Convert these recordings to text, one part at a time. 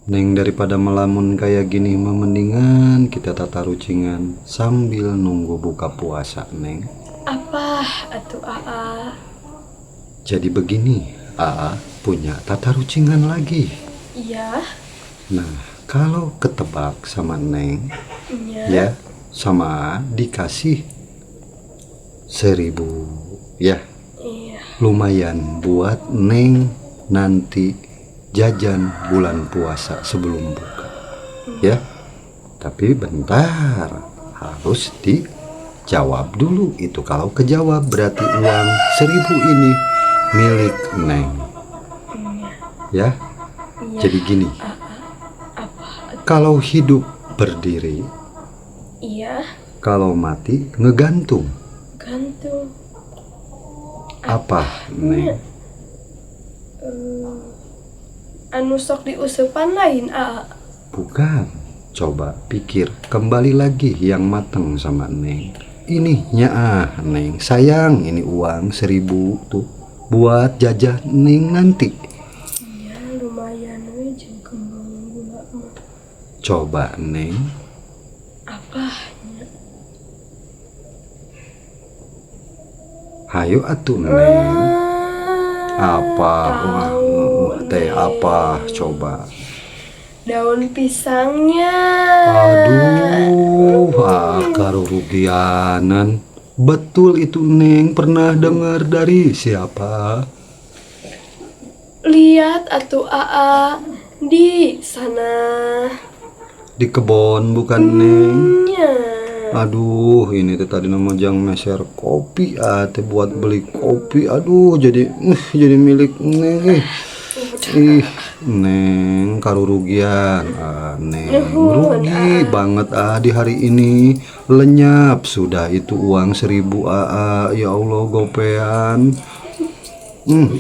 Neng, daripada melamun kayak gini mah mendingan kita tata rucingan sambil nunggu buka puasa, Neng. Apa atuh Aa? Jadi begini, Aa punya tata rucingan lagi. Iya, Nah, kalau ketebak sama Neng, iya, ya sama dikasih 1.000, ya iya. lumayan buat Neng nanti jajan bulan puasa sebelum buka, ya. Tapi bentar, harus dijawab dulu itu. Kalau kejawab berarti uang 1.000 ini milik Neng, ya. Iya. Jadi gini, Apa? kalau hidup berdiri, Iya, kalau mati ngegantung. gantung. Apa, Neng? Anu sok diusupan lain Aa. Bukan. Coba pikir kembali lagi yang mateng sama Neng. Ininya Neng, sayang ini uang 1.000 tuh buat jajan Neng nanti. Iya, lumayan we jeung kembang gula mah. Coba Neng, Apanya? hayo atuh Neng. Apa? Teh Neng. apa? Coba. Daun pisangnya. Aduh, karugianan. Betul itu Neng, pernah dengar dari siapa? Lihat atuh Aa di sana. Di kebon bukan Neng? Nya. Aduh, ini teh tadi nama jang meser kopi, teh buat beli kopi. Aduh, jadi milik Neng. Neng, karugian. Neng, rugi banget di hari ini. Lenyap sudah itu uang 1.000 ya Allah, gopean.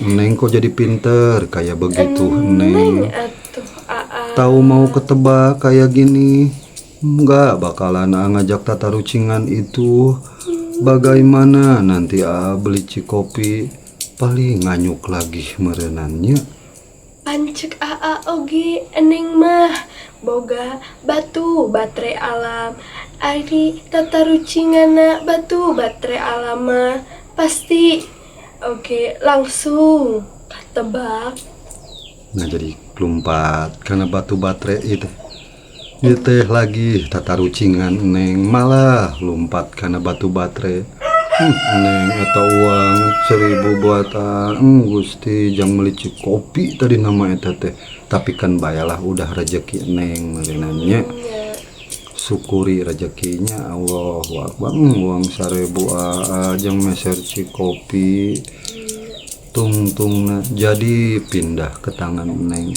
Neng kok jadi pinter kayak begitu, Neng. Atuh Aa. Tahu mau ketebak kayak gini, nggak bakalan ngajak tata rucingan itu. Bagaimana nanti beli cikopi paling nganyuk lagi merenannya. Pancek Aa oge eneng mah boga batu baterai alam. Ari tata rucingana batu baterai alam mah pasti oke langsung ketebak. Nah, jadi kelumpat karena batu baterai itu. Teh lagi tata rucingan Neng malah lompat karena batu baterai. Neng eta uang 1.000 buat Gusti jang melici kopi tadi nama eta teh. Tapi kan bayalah udah rezeki Neng merenanya. Syukuri rezekinya Allah Akbar. Uang 1.000 jang meser ci kopi. Tung jadi pindah ke tangan Neng.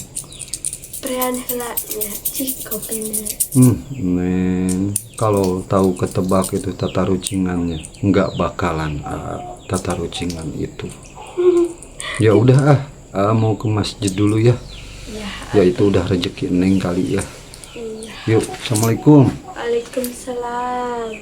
Prean helanya cik kopinya. Neng, kalau tahu ketebak itu tata rucingannya, nggak bakalan tata rucingan itu. Ya udah mau ke masjid dulu ya. Ya, Ya itu udah rezeki Neng kali ya. iya. Yuk, assalamualaikum. Waalaikumsalam.